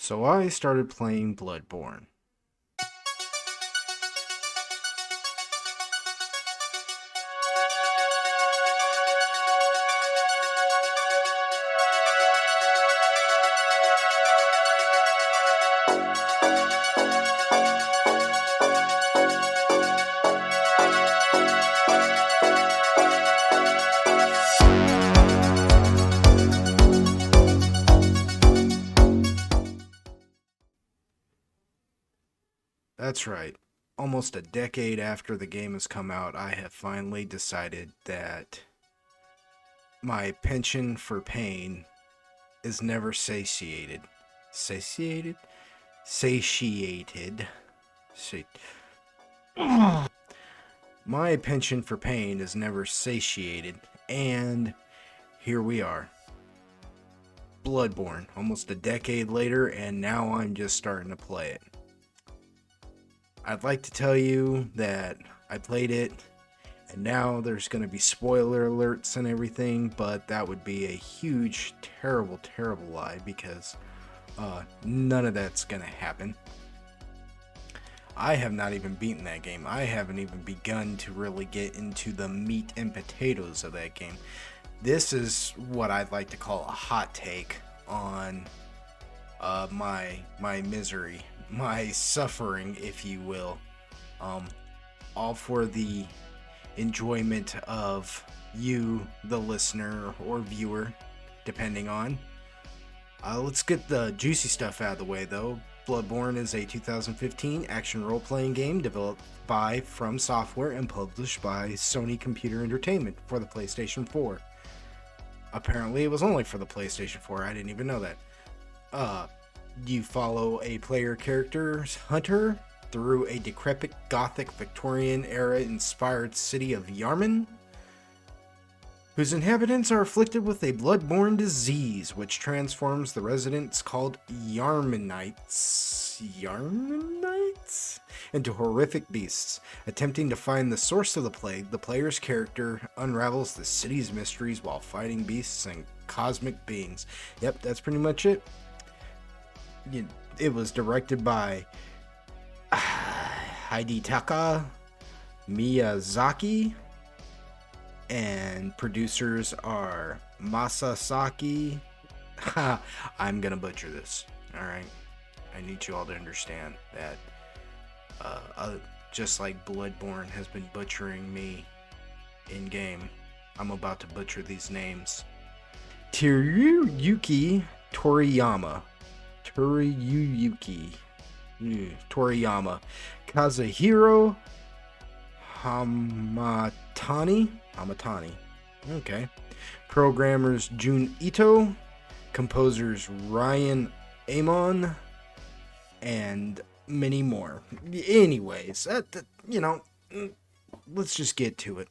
So I started playing Bloodborne. That's right. Almost a decade after the game has come out, I have finally decided that my penchant for pain is never satiated. Satiated? Satiated. Sati- My penchant for pain is never satiated, and here we are. Bloodborne, almost a decade later, and now I'm just starting to play it. I'd like to tell you that I played it, and now there's going to be spoiler alerts and everything, but that would be a huge, terrible, terrible lie because none of that's going to happen. I have not even beaten that game. I haven't even begun to really get into the meat and potatoes of that game. This is what I'd like to call a hot take on my misery, my suffering, if you will. All for the enjoyment of you, the listener or viewer, depending on. Let's get the juicy stuff out of the way, though. Bloodborne is a 2015 action role-playing game developed by From Software and published by Sony Computer Entertainment for the PlayStation 4. Apparently, it was only for the PlayStation 4. I didn't even know that. You follow a player character's hunter through a decrepit Gothic Victorian era inspired city of Yarman, whose inhabitants are afflicted with a blood-borne disease which transforms the residents called Yarmanites into horrific beasts. Attempting to find the source of the plague, the player's character unravels the city's mysteries while fighting beasts and cosmic beings. Yep, that's pretty much it. It was directed by Hidetaka Miyazaki, and producers are Masasaki. I'm gonna butcher this. Alright. I need you all to understand that just like Bloodborne has been butchering me in game, I'm about to butcher these names. Toriyuki Toriyama. Toriyama. Kazuhiro Hamatani. Okay. Programmers Jun Ito. Composers Ryan Amon. And many more. Anyways, let's just get to it.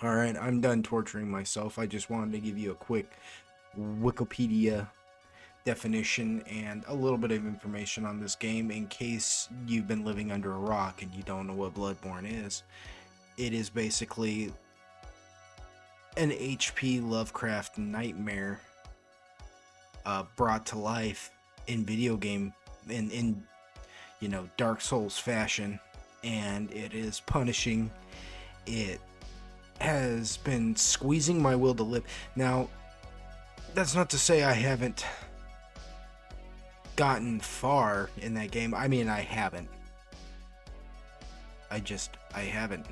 Alright, I'm done torturing myself. I just wanted to give you a quick Wikipedia definition and a little bit of information on this game in case you've been living under a rock and you don't know what Bloodborne is. It is basically an H.P. Lovecraft nightmare brought to life in video game in Dark Souls fashion, and it is punishing. It has been squeezing my will to live. Now, that's not to say I haven't gotten far in that game. I mean, I haven't. I haven't.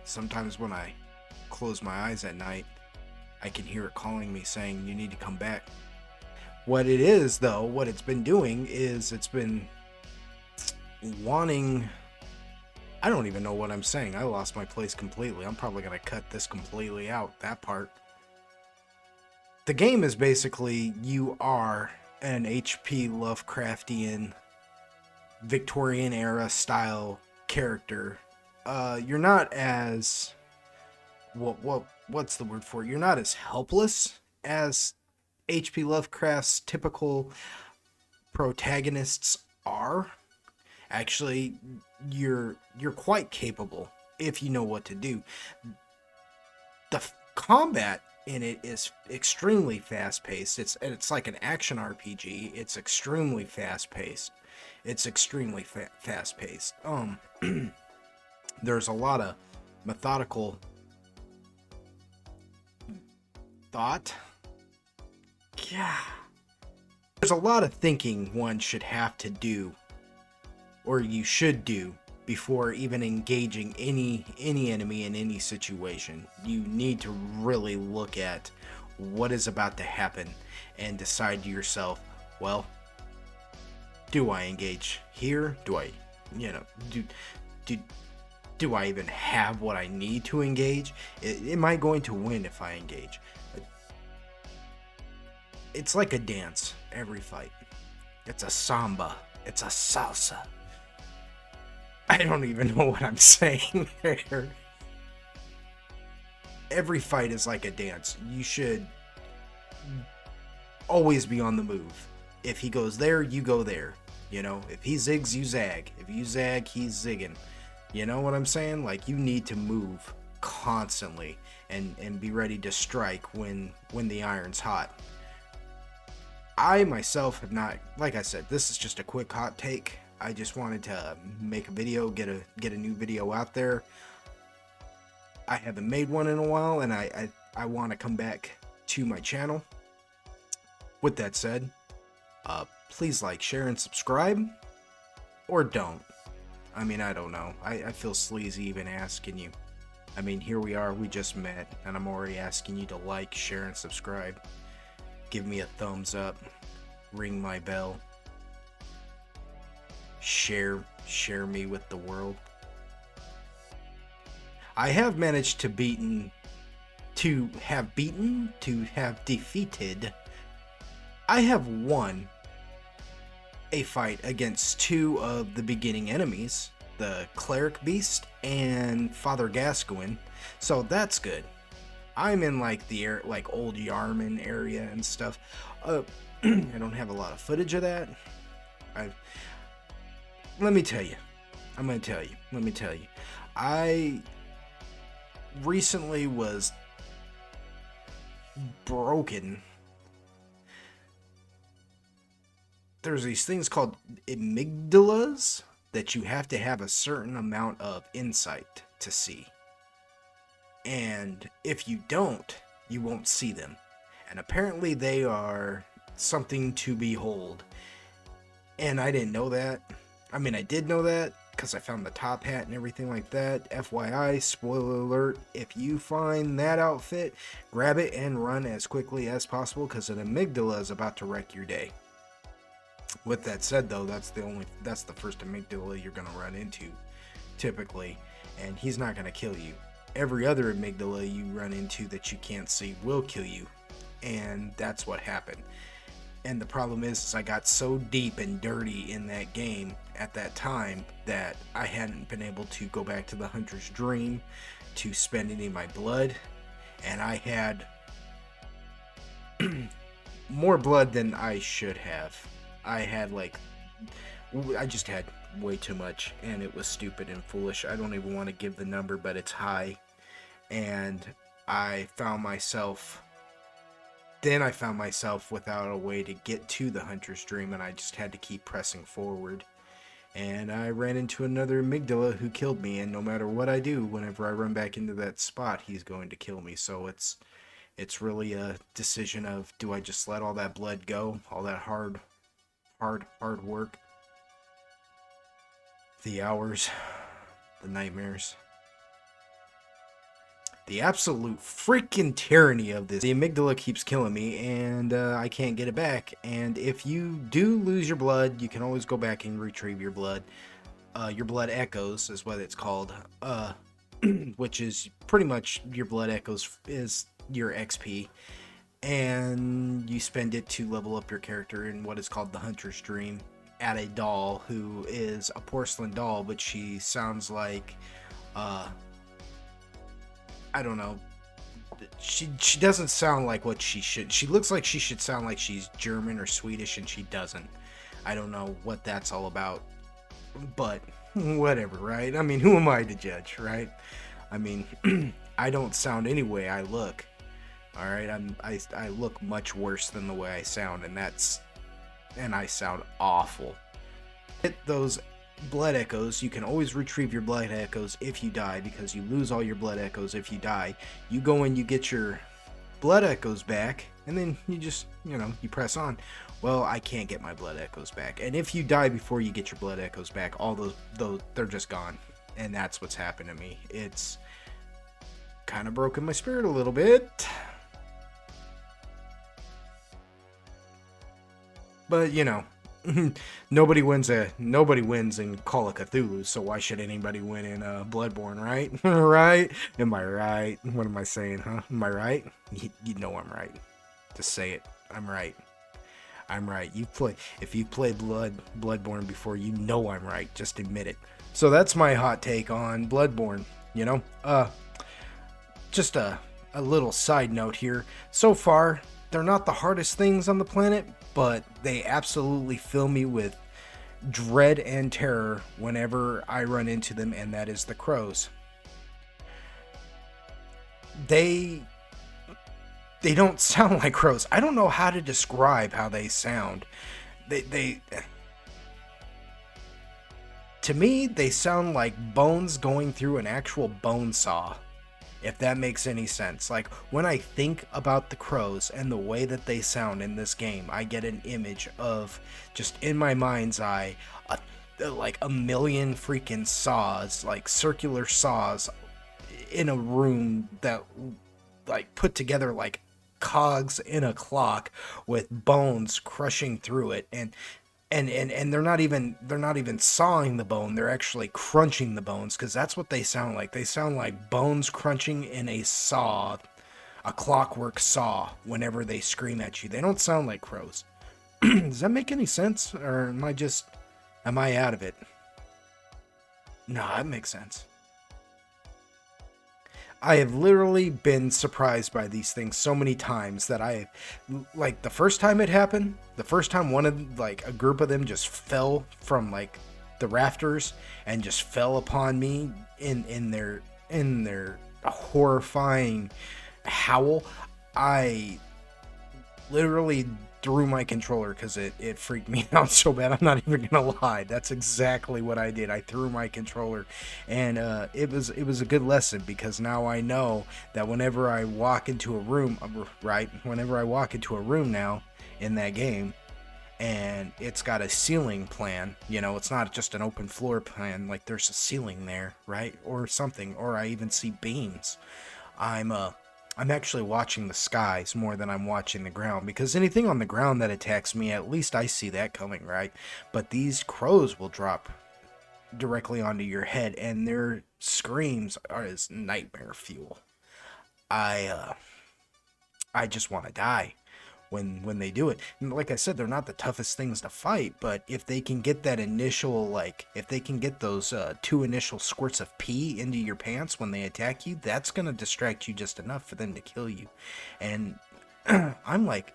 Sometimes when I close my eyes at night, I can hear it calling me saying, you need to come back. What it is, though, what it's been doing is it's been wanting... I don't even know what I'm saying. I lost my place completely. I'm probably going to cut this completely out, that part. The game is basically you are an H.P. Lovecraftian Victorian era style character. You're not as what's the word for it? You're not as helpless as H.P. Lovecraft's typical protagonists are. Actually, you're quite capable if you know what to do. The combat and it is extremely fast paced. It's like an action RPG. It's extremely fast paced. It's extremely fast paced. There's a lot of methodical thought. Yeah. There's a lot of thinking one should have to do, or you should do, before even engaging any enemy in any situation. You need to really look at what is about to happen and decide to yourself, well, do I engage here? Do I, do I even have what I need to engage? Am I going to win if I engage? It's like a dance, every fight. It's a samba. It's a salsa. I don't even know what I'm saying there. Every fight is like a dance. You should always be on the move. If he goes there, you go there. If he zigs, you zag. If you zag, he's zigging. You know what I'm saying? Like, you need to move constantly and be ready to strike when the iron's hot. I myself have not, like I said, this is just a quick hot take. I just wanted to make a video, get a new video out there. I haven't made one in a while, and I want to come back to my channel. With that said, please like, share, and subscribe, or don't. I mean, I don't know. I feel sleazy even asking you. I mean, here we are, we just met, and I'm already asking you to like, share, and subscribe. Give me a thumbs up, ring my bell, share me with the world. I have managed to have defeated. I have won a fight against two of the beginning enemies, the Cleric Beast and Father Gascoigne, so that's good. I'm in like the old Yarman area and stuff. I don't have a lot of footage of that. Let me tell you. I recently was broken. There's these things called amygdalas that you have to have a certain amount of insight to see. And if you don't, you won't see them. And apparently they are something to behold. And I didn't know that. I mean, I did know that because I found the top hat and everything like that. FYI, spoiler alert, if you find that outfit, grab it and run as quickly as possible because an amygdala is about to wreck your day. With that said, though, that's the first amygdala you're going to run into, typically. And he's not going to kill you. Every other amygdala you run into that you can't see will kill you, and that's what happened. And the problem is I got so deep and dirty in that game at that time that I hadn't been able to go back to the Hunter's Dream to spend any of my blood, and I had more blood than I should have. I just had way too much, and it was stupid and foolish. I don't even want to give the number, but it's high. And I found myself without a way to get to the Hunter's Dream, and I just had to keep pressing forward. And I ran into another amygdala who killed me, and no matter what I do, whenever I run back into that spot, he's going to kill me. So it's really a decision of, do I just let all that blood go, all that hard work, the hours, the nightmares, the absolute freaking tyranny of this. The amygdala keeps killing me, and I can't get it back. And if you do lose your blood, you can always go back and retrieve your blood. Your blood echoes is what it's called, which is pretty much your blood echoes is your XP. And you spend it to level up your character in what is called the Hunter's Dream at a doll who is a porcelain doll, but she sounds like I don't know. She doesn't sound like what she should. She looks like she should sound like she's German or Swedish, and she doesn't. I don't know what that's all about, but whatever, right? I mean, who am I to judge, right? I mean, I don't sound any way I look. All right, I look much worse than the way I sound, and I sound awful. Hit those blood echoes. You can always retrieve your blood echoes if you die, because you lose all your blood echoes if you die. You go and you get your blood echoes back, and then you just, you press on. Well, I can't get my blood echoes back, and if you die before you get your blood echoes back, all those they're just gone. And that's what's happened to me. It's kind of broken my spirit a little bit, but nobody wins in Call of Cthulhu, so why should anybody win in Bloodborne, right? Right? Am I right? What am I saying, huh? Am I right? You know I'm right. Just say it. I'm right. I'm right. If you've played Bloodborne before, you know I'm right. Just admit it. So that's my hot take on Bloodborne, Just a little side note here. So far, they're not the hardest things on the planet, but they absolutely fill me with dread and terror whenever I run into them, and that is the crows. They don't sound like crows. I don't know how to describe how they sound. They to me, they sound like bones going through an actual bone saw, if that makes any sense. Like, when I think about the crows and the way that they sound in this game, I get an image of, just in my mind's eye, like a million freaking saws, like circular saws in a room that, like, put together like cogs in a clock, with bones crushing through it, and they're not even sawing the bone, they're actually crunching the bones, because that's what they sound like. They sound like bones crunching in a saw, a clockwork saw, whenever they scream at you. They don't sound like crows. Does that make any sense, or am I out of it? No, that makes sense. I have literally been surprised by these things so many times that like, the first time it happened, the first time a group of them just fell from, like, the rafters and just fell upon me in their horrifying howl, I literally threw my controller, because it freaked me out so bad. I'm not even gonna lie. That's exactly what I did. I threw my controller, and it was a good lesson, because now I know that whenever I walk into a room, whenever I walk into a room now in that game, and it's got a ceiling plan, it's not just an open floor plan, like there's a ceiling there, right, or something, or I even see beams. I'm actually watching the skies more than I'm watching the ground, because anything on the ground that attacks me, at least I see that coming, right? But these crows will drop directly onto your head, and their screams are as nightmare fuel. I just want to die when they do it. And like I said, they're not the toughest things to fight, but if they can get that initial, if they can get those 2 initial squirts of pee into your pants when they attack you, that's gonna distract you just enough for them to kill you. And I'm like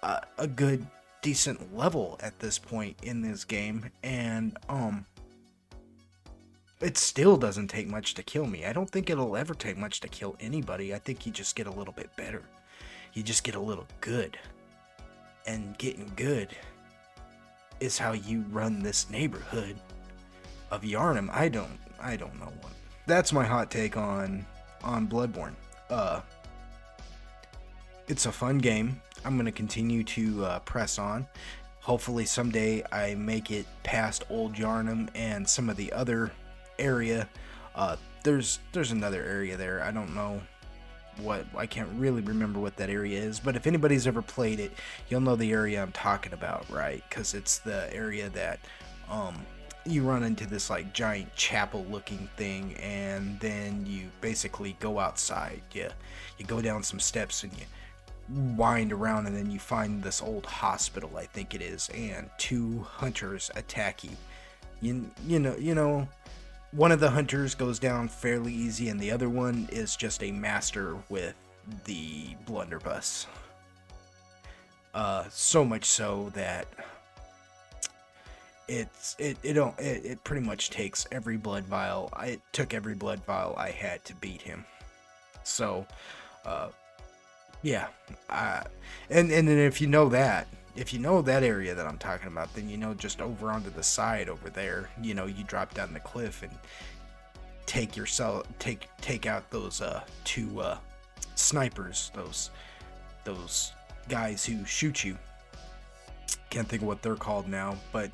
a good decent level at this point in this game, and it still doesn't take much to kill me. I don't think it'll ever take much to kill anybody. I think you just get a little bit better. You just get a little good. And getting good is how you run this neighborhood of Yarnum. I don't know what. That's my hot take on Bloodborne. It's a fun game. I'm gonna continue to press on. Hopefully someday I make it past Old Yarnum and some of the other area. There's another area there. I don't know I can't really remember what that area is, but if anybody's ever played it, you'll know the area I'm talking about, right? Because it's the area that you run into this like giant chapel looking thing, and then you basically go outside. You go down some steps and you wind around, and then you find this old hospital, I think it is, and 2 hunters attack you. You know one of the hunters goes down fairly easy, and the other one is just a master with the blunderbuss. So much so that it pretty much takes every blood vial. It took every blood vial I had to beat him. So, Yeah. Uh, and then if you know that area that I'm talking about, then you know just over onto the side over there, you drop down the cliff and take out those two snipers, those guys who shoot you. Can't think of what they're called now, but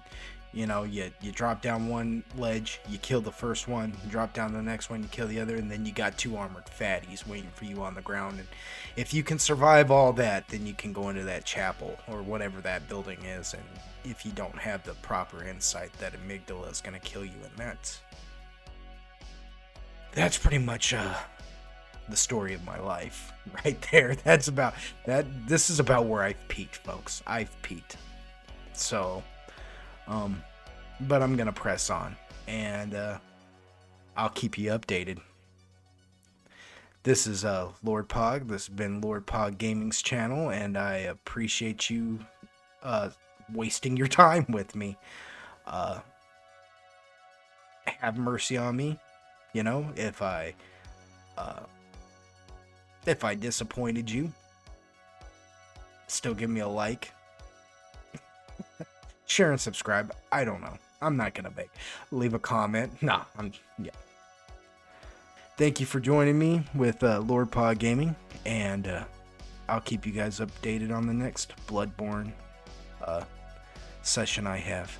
you drop down one ledge, you kill the first one, you drop down the next one, you kill the other, and then you got two armored fatties waiting for you on the ground. And if you can survive all that, then you can go into that chapel or whatever that building is. And if you don't have the proper insight, that amygdala is going to kill you, and that's pretty much the story of my life right there. That's about that. This is about where I've peaked, folks. I've peaked. So, but I'm gonna press on, and I'll keep you updated. This is Lord Pog. This has been Lord Pog Gaming's channel, and I appreciate you wasting your time with me. Have mercy on me, if I disappointed you. Still give me a like, share, and subscribe. I don't know. I'm not gonna beg. Leave a comment. Nah, yeah. Thank you for joining me with Lord Pod Gaming, and I'll keep you guys updated on the next Bloodborne session I have.